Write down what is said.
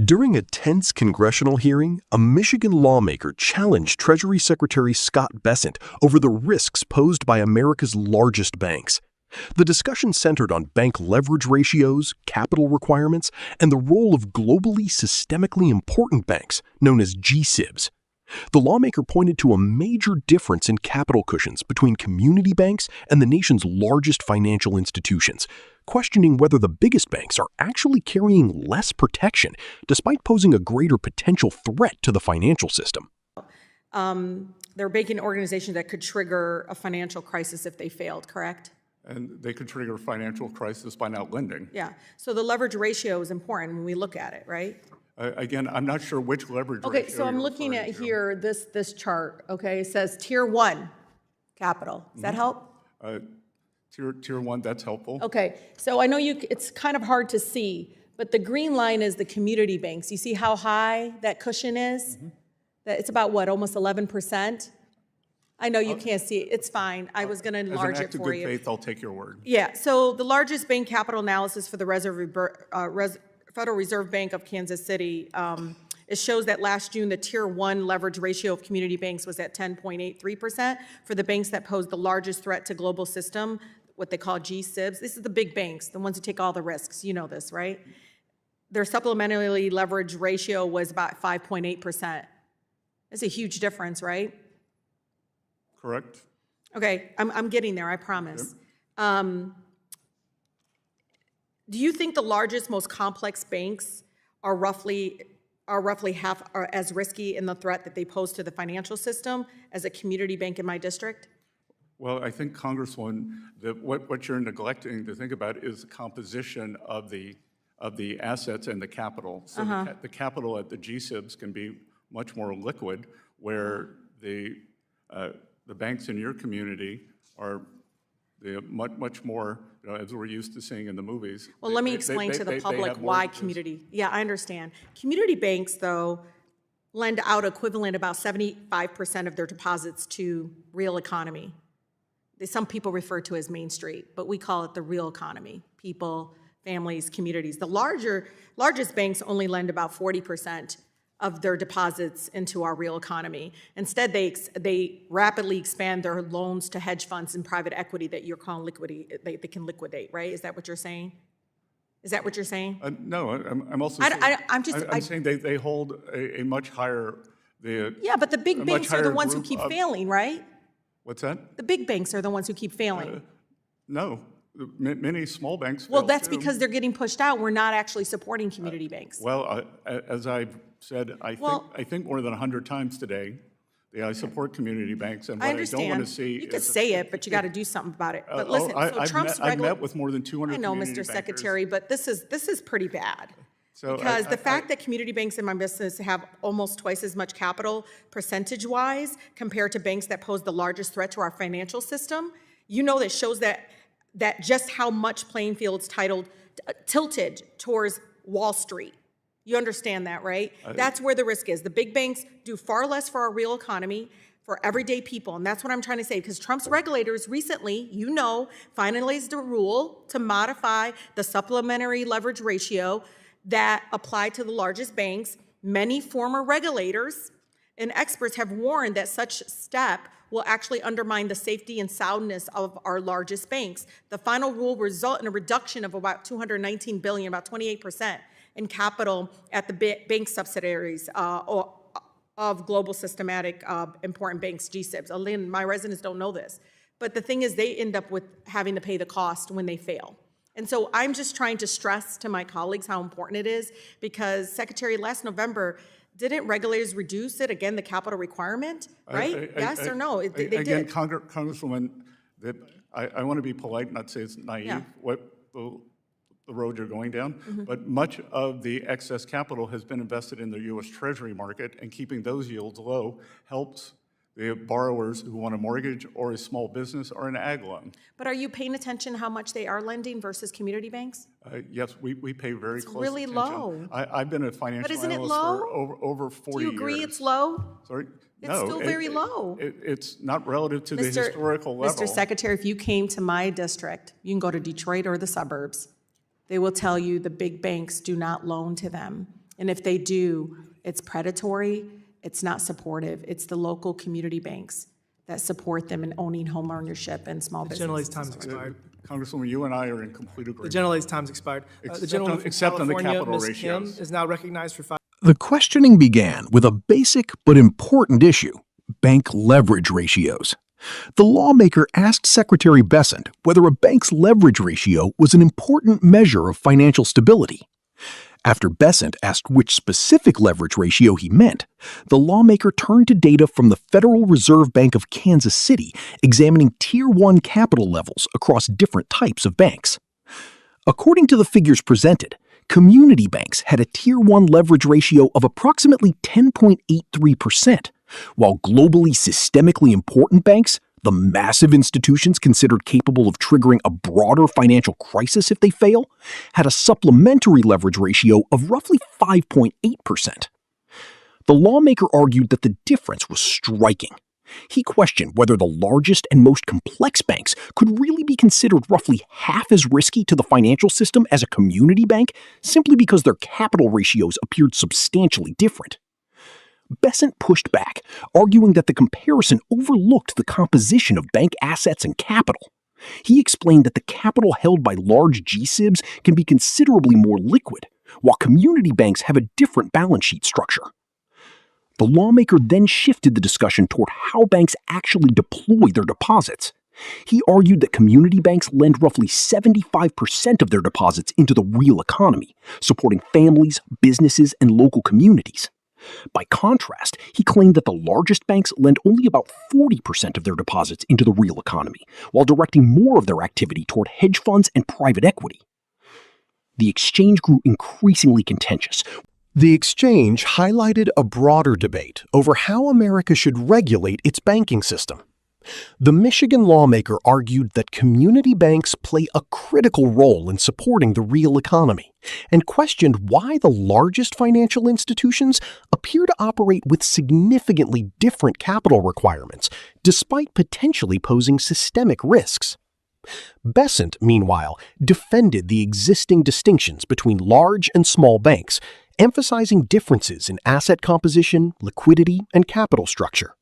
During a tense congressional hearing, a Michigan lawmaker challenged Treasury Secretary Scott Bessent over the risks posed by America's largest banks. The discussion centered on bank leverage ratios, capital requirements, and the role of globally systemically important banks, known as GSIBs. The lawmaker pointed to a major difference in capital cushions between community banks and the nation's largest financial institutions, questioning whether the biggest banks are actually carrying less protection despite posing a greater potential threat to the financial system. They're banking organizations that could trigger a financial crisis if they failed, correct? And they could trigger a financial crisis by not lending. Yeah, so the leverage ratio is important when we look at it, right? Again, I'm not sure which leverage ratio. Okay, so I'm looking at here, this chart, okay? It says Tier 1 capital. Does that help? Tier 1, that's helpful. Okay, so I know it's kind of hard to see, but the green line is the community banks. You see how high that cushion is? That it's about what, almost 11%? I know you can't see it. It's fine. I was going to enlarge it for you. As an act of good faith, I'll take your word. Yeah, so the largest bank capital analysis for the Federal Reserve Bank of Kansas City, it shows that last June, the Tier 1 leverage ratio of community banks was at 10.83%. For the banks that pose the largest threat to global system, what they call GSIBs, this is the big banks, the ones who take all the risks. You know this, right? Their supplementary leverage ratio was about 5.8%. That's a huge difference, right? Correct. Okay, I'm getting there, I promise. Okay. Do you think the largest, most complex banks are roughly half are as risky in the threat that they pose to the financial system as a community bank in my district? Well, I think, Congresswoman, that what you're neglecting to think about is the composition of the assets and the capital. So the capital at the GSIBs can be much more liquid, where the banks in your community are much more, as we're used to seeing in the movies. Well, let me explain to the public why community. Yeah, I understand. Community banks, though, lend out equivalent about 75% of their deposits to real economy. Some people refer to it as Main Street, but we call it the real economy. People, families, communities. The largest banks only lend about 40% of their deposits into our real economy. Instead, they rapidly expand their loans to hedge funds and private equity that you're calling liquidate. They can liquidate, right? Is that what you're saying? Is that what you're saying? No, I'm also saying they hold a much higher. Yeah, but the big banks are the ones who keep failing, right? What's that? The big banks are the ones who keep failing. No. Many small banks. Well, that's because they're getting pushed out. We're not actually supporting community banks. Well, as I've said, I think more than 100 times today, I support community banks, and what I don't want to see. You could say it, but you got to do something about it. But listen, so Trump's I've met with more than 200. I know, Mr. Secretary, but this is pretty bad. Because the fact that community banks in my business have almost twice as much capital percentage-wise compared to banks that pose the largest threat to our financial system, that shows that just how much playing field's tilted towards Wall Street. You understand that, right? That's where the risk is. The big banks do far less for our real economy, for everyday people, and that's what I'm trying to say, because Trump's regulators recently, finalized a rule to modify the supplementary leverage ratio that applied to the largest banks. Many former regulators and experts have warned that such step will actually undermine the safety and soundness of our largest banks. The final rule will result in a reduction of about $219 billion, about 28%, in capital at the bank subsidiaries of global systematic important banks, GSIBs. My residents don't know this, but the thing is they end up with having to pay the cost when they fail. And so I'm just trying to stress to my colleagues how important it is, because Secretary, last November, didn't regulators reduce it, again, the capital requirement, right? Yes or no? They did. Congresswoman, I want to be polite, not say it's naive, what the road you're going down, but much of the excess capital has been invested in the U.S. Treasury market, and keeping those yields low helps the borrowers who want a mortgage or a small business or an ag loan. But are you paying attention how much they are lending versus community banks? Yes, we pay very close attention. It's really low. I've been a financial analyst for over 40 years. Do you agree it's low? Sorry? It's still very low. It's not relative to the historical level. Mr. Secretary, if you came to my district, you can go to Detroit or the suburbs, they will tell you the big banks do not loan to them. And if they do, it's predatory, it's not supportive. It's the local community banks that support them in owning home ownership and small businesses. The gentleman's time's expired. Congresswoman, you and I are in complete The agreement. gentleman's time's expired. The gentleman from except on the California, capital Ms. Kim, ratios. is now recognized for 5 The questioning began with a basic but important issue: bank leverage ratios. The lawmaker asked Secretary Bessent whether a bank's leverage ratio was an important measure of financial stability. After Bessent asked which specific leverage ratio he meant, the lawmaker turned to data from the Federal Reserve Bank of Kansas City examining Tier 1 capital levels across different types of banks. According to the figures presented, community banks had a Tier 1 leverage ratio of approximately 10.83%, while globally systemically important banks, the massive institutions considered capable of triggering a broader financial crisis if they fail, had a supplementary leverage ratio of roughly 5.8%. The lawmaker argued that the difference was striking. He questioned whether the largest and most complex banks could really be considered roughly half as risky to the financial system as a community bank simply because their capital ratios appeared substantially different. Bessent pushed back, arguing that the comparison overlooked the composition of bank assets and capital. He explained that the capital held by large GSIBs can be considerably more liquid, while community banks have a different balance sheet structure. The lawmaker then shifted the discussion toward how banks actually deploy their deposits. He argued that community banks lend roughly 75% of their deposits into the real economy, supporting families, businesses, and local communities. By contrast, he claimed that the largest banks lend only about 40% of their deposits into the real economy, while directing more of their activity toward hedge funds and private equity. The exchange grew increasingly contentious. The exchange highlighted a broader debate over how America should regulate its banking system. The Michigan lawmaker argued that community banks play a critical role in supporting the real economy and questioned why the largest financial institutions appear to operate with significantly different capital requirements, despite potentially posing systemic risks. Bessent, meanwhile, defended the existing distinctions between large and small banks, emphasizing differences in asset composition, liquidity, and capital structure.